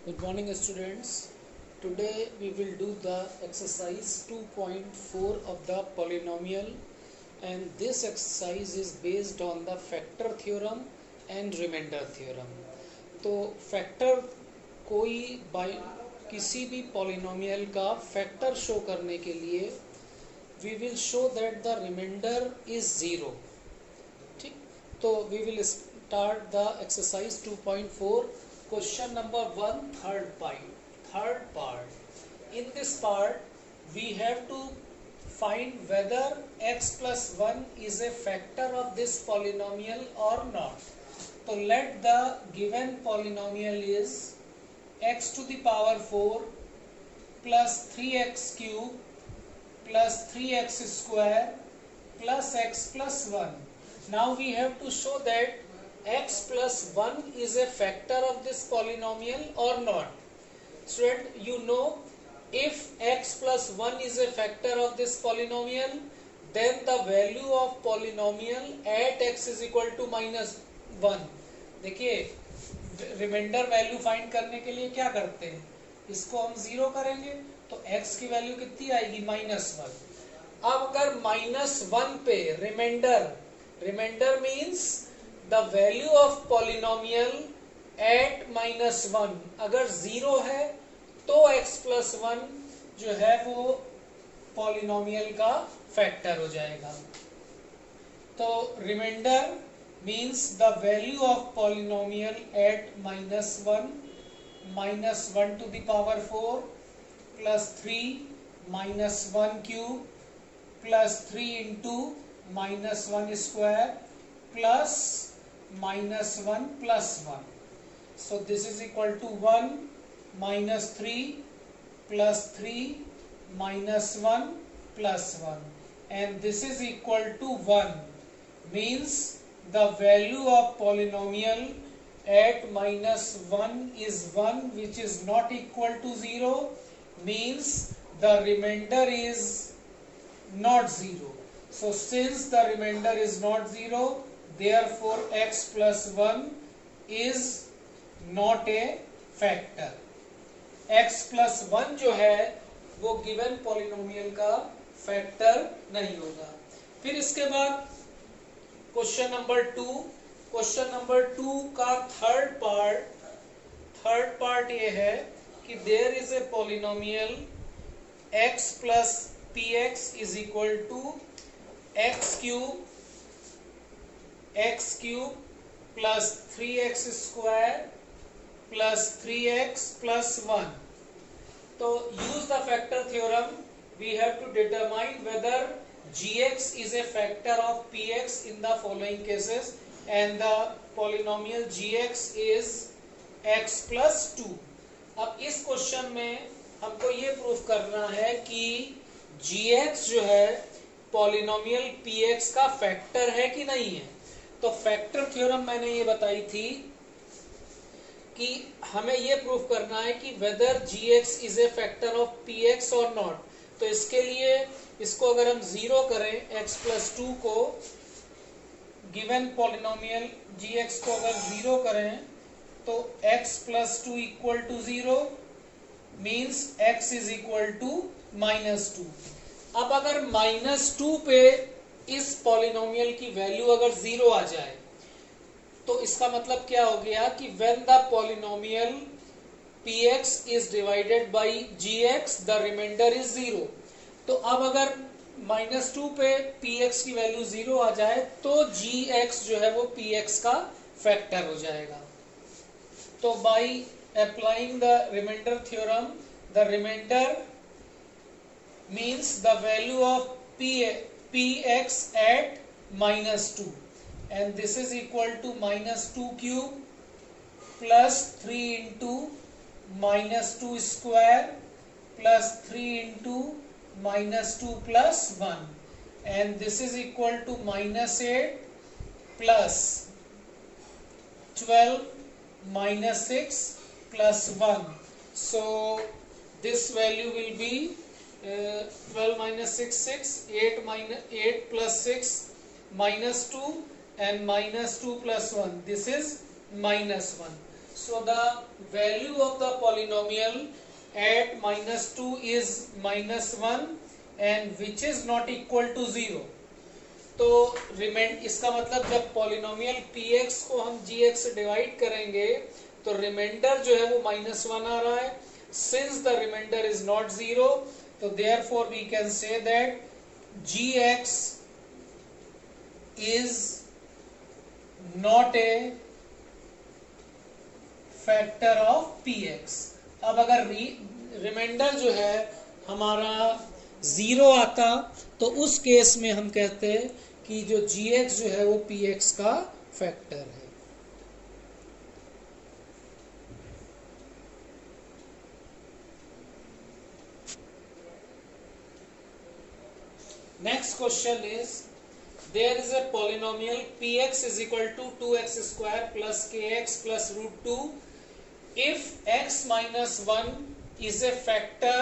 Good morning students. Today we will do the exercise 2.4 of the polynomial, and this exercise is based on the factor theorem and remainder theorem. तो factor कोई किसी भी polynomial का factor show करने के लिए we will show that the remainder is zero. ठीक, तो we will start the exercise 2.4. Question number 1, third part. In this part, we have to find whether x plus 1 is a factor of this polynomial or not. So let the given polynomial is x to the power 4 plus 3x cube plus 3x square plus x plus 1. Now we have to show that x plus 1 is a factor of this polynomial or not. Student, you know, if x plus 1 is a factor of this polynomial, then the value of polynomial at x is equal to minus 1. देखिए, reminder value find करने के लिए क्या करते हैं, इसको हम zero करेंगे तो x की वैल्यू कितनी आएगी, -1. अब अगर -1 पे remainder means the value of polynomial at -1 अगर 0 है तो x plus 1 जो है वो पॉलिनोमियल का फैक्टर हो जाएगा. तो remainder means the value of polynomial at -1 -1 to the power 4 plus 3 -1 cube plus 3 into -1 square plus -1 plus 1. So this is equal to 1 minus 3 plus 3 minus 1 plus 1, and this is equal to 1. Means the value of polynomial at -1 is 1, which is not equal to 0. Means the remainder is not 0. So since the remainder is not 0, therefore x plus 1 is not a factor. x plus 1 जो है वो given polynomial का factor नहीं होगा. फिर इसके बाद question number 2 का थर्ड पार्ट ये है कि there is a polynomial x plus px is equal to x cube plus 3x square plus 3x plus 1. तो use the factor theorem. We have to determine whether gx is a factor of px in the following cases, and the polynomial gx is x plus 2. अब इस question में हमको ये proof करना है कि gx जो है पॉलिनोमियल px का फैक्टर है कि नहीं है. तो फैक्टर थ्योरम मैंने ये बताई थी कि हमें ये प्रूफ करना है कि whether gx is a factor of px और नॉट. तो इसके लिए इसको अगर हम जीरो करें x plus 2 को, गिवन पॉलिनोमियल gx को अगर जीरो करें तो x plus 2 equal to 0 means x is equal to -2. अब अगर -2 पे इस पॉलिनोमियल की वैल्यू अगर 0 आ जाए तो इसका मतलब क्या हो गया कि when the polynomial px is divided by gx the remainder is 0. तो अब अगर -2 पे px की वैल्यू 0 आ जाए तो gx जो है वो px का फैक्टर हो जाएगा. तो by applying the remainder theorem, the remainder means the value of px at -2, and this is equal to -2 cube plus 3 into -2 square plus 3 into -2 plus 1, and this is equal to -8 plus 12 minus 6 plus 1. So this value will be 12 minus 6 6, 8 plus 6 minus 2, and -2 plus 1, this is -1. So the value of the polynomial at -2 is -1 and which is not equal to 0. तो इसका मतलब जब polynomial px को हम gx से divide करेंगे तो reminder जो है वो -1 आ रहा है. Since the remainder is not 0, तो therefore we can say that gx is not a factor of px. अब अगर रिमाइंडर जो है हमारा 0 आता तो उस केस में हम कहते हैं कि जो gx जो है वो px का फैक्टर है. Next question is there is a polynomial px is equal to 2x square plus kx plus root 2 if x minus 1 is a factor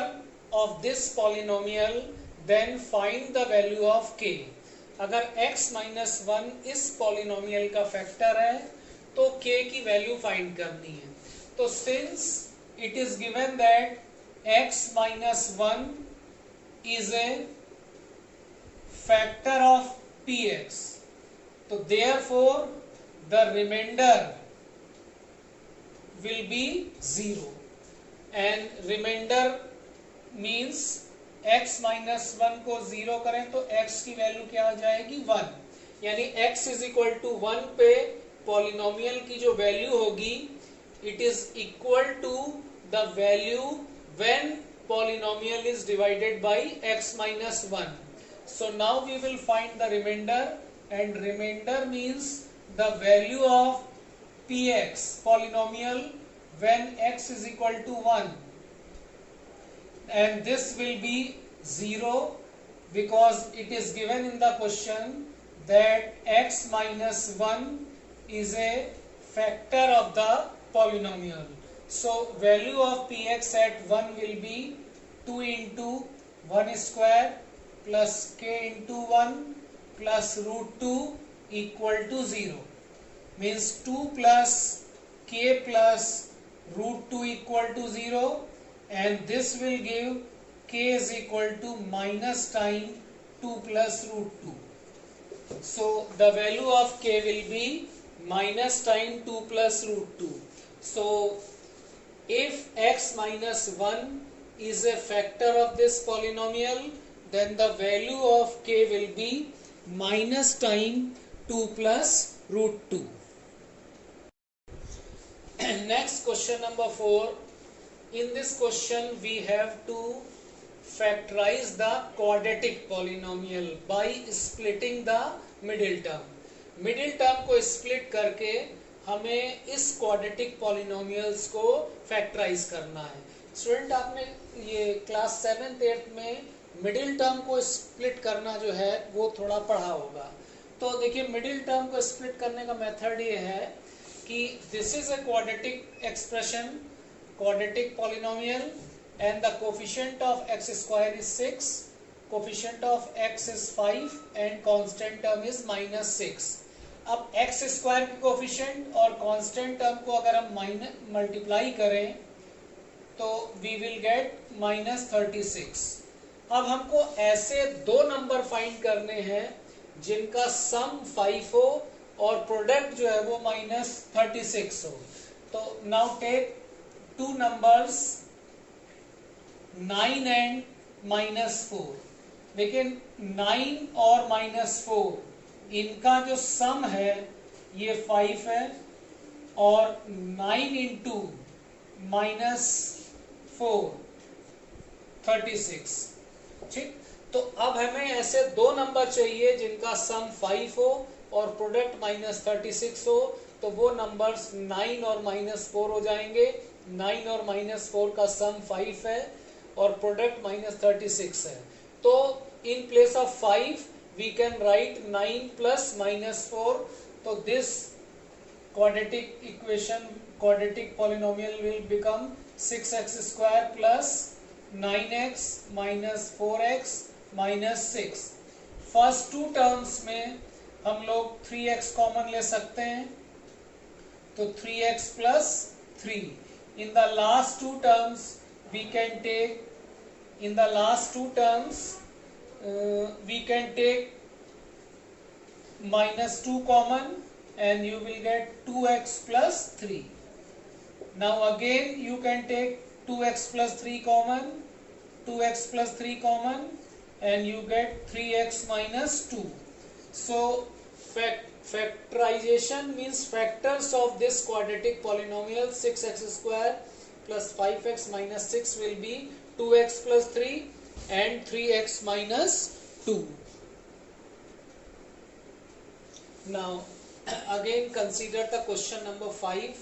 of this polynomial then find the value of k. अगर x minus 1 इस polynomial का factor है तो k की value find करनी है. तो since it is given that x minus 1 is a factor of px, so therefore the remainder will be 0 and remainder means x minus 1 को 0 करें तो x की वैल्यू क्या आ जाएगी 1. यानी x is equal to 1 पे पॉलिनोमियल की जो वैल्यू होगी it is equal to the value when polynomial is divided by x minus 1. So now we will find the remainder and remainder means the value of px polynomial when x is equal to 1 and this will be 0 because it is given in the question that x minus 1 is a factor of the polynomial. So value of px at 1 will be 2 into 1 square plus k into 1 plus root 2 equal to 0 means 2 plus k plus root 2 equal to 0 and this will give k is equal to minus time 2 plus root 2. So the value of k will be minus time 2 plus root 2. So if x minus 1 is a factor of this polynomial then the value of k will be minus time 2 plus root 2. Next question number 4. In this question we have to factorize the quadratic polynomial by splitting the middle term. Middle term को split करके हमें इस quadratic polynomials को factorize करना है. Student आपने ये class 7th 8th में मिडिल टर्म को स्प्लिट करना जो है वो थोड़ा पढ़ा होगा. तो देखिए मिडिल टर्म को स्प्लिट करने का मेथड ये है कि this is a quadratic expression, quadratic polynomial and the coefficient of x square is 6, coefficient of x is 5 and constant term is -6. अब एक्स स्क्वायर की कोफिशिएंट और कांस्टेंट टर्म को अगर हम मल्टीप्लाई करें तो वी विल गेट -36. अब हमको ऐसे दो नंबर फाइंड करने हैं जिनका सम 5 हो और प्रोडक्ट जो है वो -36 हो. तो now take two numbers 9 and -4. लेकिन 9 और -4 इनका जो सम है ये 5 है और 9 इंटू -4 36. ठीक, तो अब हमें ऐसे दो नंबर चाहिए जिनका सम 5 हो और प्रोडक्ट -36 हो. तो वो नंबर्स 9 और -4 हो जाएंगे. 9 और -4 का सम 5 है और प्रोडक्ट -36 है. तो in place of 5 we can write 9 plus -4. तो this quadratic equation, quadratic polynomial will become 6x square plus 9x minus 4x minus 6. First two terms में हम लोग 3x कॉमन ले सकते हैं तो 3x plus 3. In the last two terms we can take, we can take minus 2 common and you will get 2x plus 3. Now again you can take 2x plus 3 common, 2x plus 3 common and you get 3x minus 2. So factorization means factors of this quadratic polynomial 6x square plus 5x minus 6 will be 2x plus 3 and 3x minus 2. Now again consider the question number 5,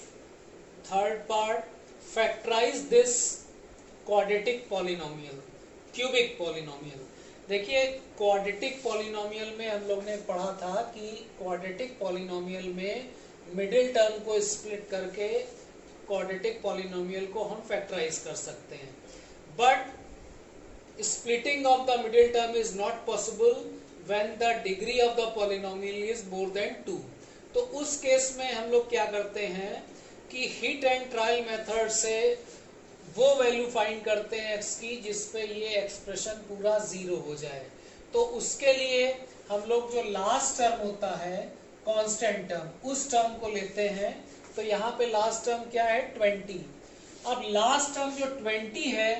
third part. Factorize this quadratic polynomial, cubic polynomial. देखिए quadratic polynomial में हम लोग ने पढ़ा था कि quadratic polynomial में middle term को स्प्लिट करके क्वाड्रेटिक पॉलिनोमियल को हम फैक्टराइज कर सकते हैं, but splitting of the middle term is not possible when the degree of the polynomial is more than 2. तो उस केस में हम लोग क्या करते हैं कि हिट एंड ट्रायल मेथड से वो वैल्यू फाइंड करते हैं x की जिसपे ये एक्सप्रेशन पूरा 0 हो जाए. तो उसके लिए हम लोग जो लास्ट टर्म होता है कांस्टेंट टर्म, उस टर्म को लेते हैं. तो यहाँ पे लास्ट टर्म क्या है 20. अब लास्ट टर्म जो 20 है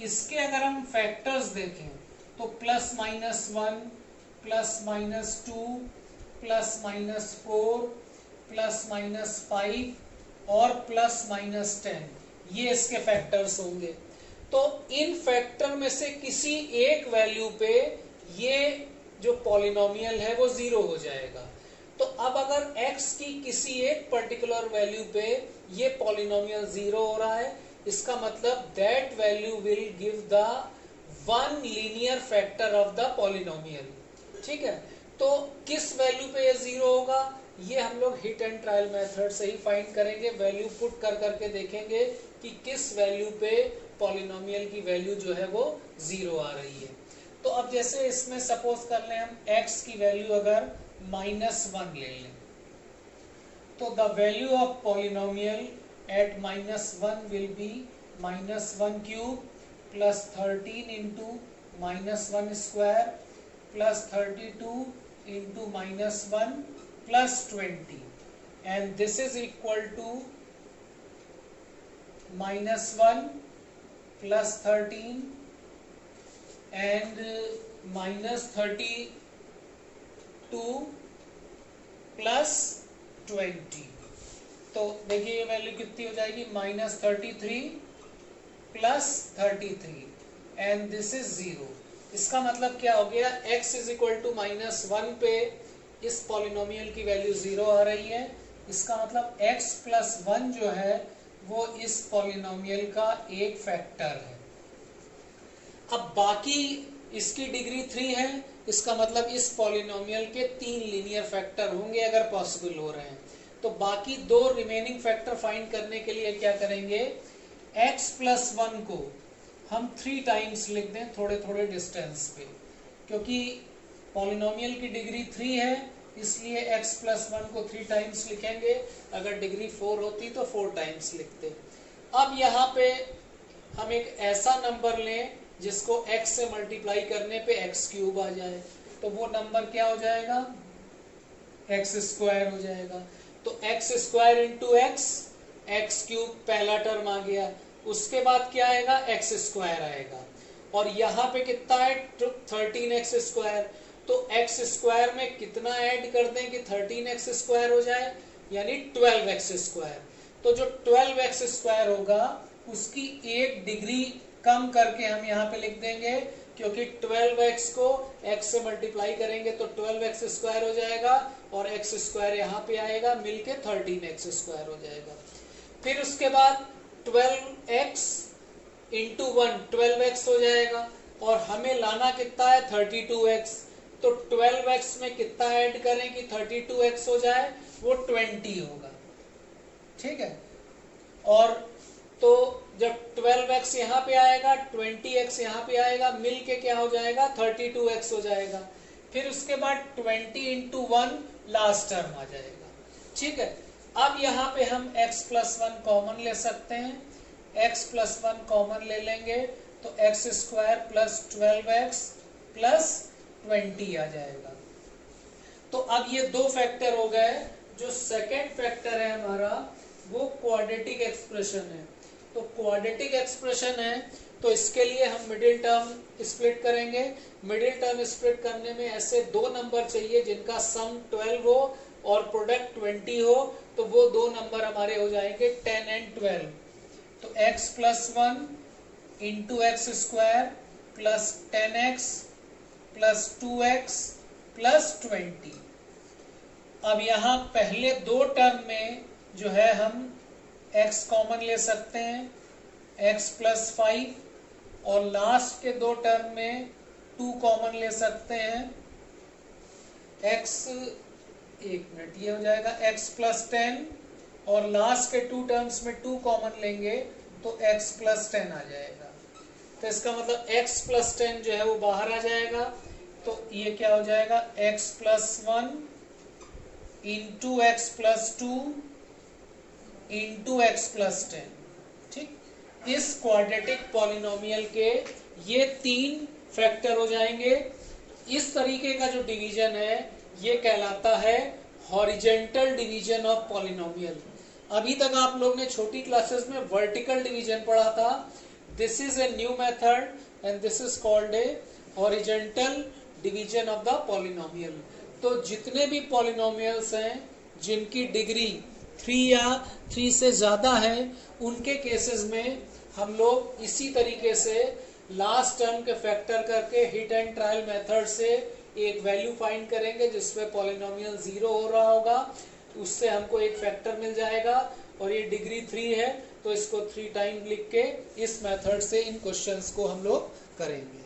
इसके अगर हम फैक्टर्स देखें तो plus minus 1, plus minus 2, plus minus 4, plus minus 5 और प्लस माइनस 10, ये इसके फैक्टर्स होंगे. तो इन फैक्टर में से किसी एक वैल्यू पे ये जो पॉलिनोमियल है वो 0 हो जाएगा. तो अब अगर x की किसी एक पर्टिकुलर वैल्यू पे ये पॉलिनोमियल 0 हो रहा है, इसका मतलब that value will give the one linear factor of the polynomial. ठीक है, तो किस वैल्यू पे ये 0 होगा ये हम लोग हिट एंड ट्रायल मेथड से ही फाइंड करेंगे. वैल्यू पुट कर करके देखेंगे कि किस वैल्यू पे पॉलिनोमियल की वैल्यू जो है वो 0 आ रही है. तो अब जैसे इसमें सपोज कर लें हम x की वैल्यू अगर -1 ले लें, तो the value of polynomial at -1 will be -1 cube plus 13 into -1 square plus 32 into -1 plus 20, and this is equal to -1 plus 13 and -32 plus 20. तो देखिए ये वैल्यू कितनी हो जाएगी -33 plus 33 and this is 0. इसका मतलब क्या हो गया, x is equal to -1 पे इस पॉलिनोमियल की वैल्यू 0 आ रही है. इसका मतलब x प्लस 1 जो है वो इस पॉलिनोमियल का एक फैक्टर है. अब बाकी इसकी डिग्री 3 है, इसका मतलब इस पॉलिनोमियल के 3 लीनियर फैक्टर होंगे अगर पॉसिबल हो रहे हैं. तो बाकी 2 रिमेनिंग फैक्टर फाइंड करने के लिए क्या करेंगे, x प्लस 1 को हम 3 टाइम्स लिख दें थोड़े थोड़े डिस्टेंस पे, क्योंकि पॉलिनोमियल की डिग्री 3 है इसलिए x प्लस 1 को 3 टाइम्स लिखेंगे. अगर डिग्री 4 होती तो 4 टाइम्स लिखते. अब यहाँ पे हम एक ऐसा नंबर लें जिसको x से मल्टीप्लाई करने पे x क्यूब आ जाए, तो वो नंबर क्या हो जाएगा, x स्क्वायर हो जाएगा. तो x square into x cube पहला टर्म आ गया. उसके बाद क्या आएगा, x स्क्वायर आएगा. और यहाँ पे कितना है 13x स्क्वायर. तो x स्क्वायर में कितना ऐड कर दें कि 13x स्क्वायर हो जाए, यानी 12x स्क्वायर. तो जो 12x स्क्वायर होगा उसकी एक डिग्री कम करके हम यहाँ पे लिख देंगे, क्योंकि 12x को x से मल्टीप्लाई करेंगे तो 12x स्क्वायर हो जाएगा और x स्क्वायर यहाँ पे आएगा, मिलके 13x स्क्वायर हो जाएगा. फिर उसके बाद 12x इंटू 1 12x हो जाएगा और हमें लाना कितना है 32x. तो 12x में कितना ऐड करें कि 32x हो जाए, वो 20 होगा. ठीक है, और तो जब 12x यहाँ पे आएगा 20x यहाँ पे आएगा, मिल के क्या हो जाएगा 32x हो जाएगा. फिर उसके बाद 20 इंटू 1 लास्ट टर्म आ जाएगा. ठीक है, अब यहाँ पे हम x प्लस 1 कॉमन ले सकते हैं, x प्लस 1 कॉमन ले लेंगे तो x square plus 12x plus 20 आ जाएगा। तो अब ये दो फैक्टर हो गए। जो सेकेंड फैक्टर है हमारा वो क्वाड्रेटिक एक्सप्रेशन है। तो क्वाड्रेटिक एक्सप्रेशन है तो इसके लिए हम मिडिल टर्म स्प्लिट करेंगे। मिडिल टर्म स्प्लिट करने में ऐसे दो नंबर चाहिए जिनका सम 12 हो और प्रोडक्ट 20 हो, तो वो दो नंबर हमारे हो जाएंगे 10 एंड 12। तो x plus 1 into x square plus 10x plus 2x plus 20। अब यहाँ पहले दो टर्म में जो है हम x कॉमन ले सकते हैं, x प्लस 5, और लास्ट के दो टर्म में 2 कॉमन ले सकते हैं, x, एक मिनट, ये हो जाएगा x प्लस 10 और लास्ट के 2 टर्म्स में 2 कॉमन लेंगे तो x प्लस 10 आ जाएगा। तो इसका मतलब x प्लस 10 जो है वो बाहर आ जाएगा। तो ये क्या हो जाएगा, x plus 1 into x plus 2 into x plus 10। ठीक, इस क्वाड्रेटिक पॉलिनोमियल के ये 3 फैक्टर हो जाएंगे। इस तरीके का जो डिवीजन है ये कहलाता है हॉरिजेंटल डिवीजन ऑफ पॉलिनोमियल। अभी तक आप लोग ने छोटी क्लासेस में वर्टिकल डिवीजन पढ़ा था। This is a new method and this is called a horizontal division of the polynomial. तो जितने भी पॉलिनोमियल्स हैं जिनकी डिग्री 3 या 3 से ज़्यादा है, उनके केसेस में हम लोग इसी तरीके से लास्ट टर्म के फैक्टर करके हिट एंड ट्रायल मेथड से एक वैल्यू फाइंड करेंगे जिसमें पॉलिनोमियल 0 हो रहा होगा, उससे हमको एक फैक्टर मिल जाएगा और ये डिग्री 3 है तो इसको 3 टाइम लिख के इस मेथड से इन क्वेश्चंस को हम लोग करेंगे।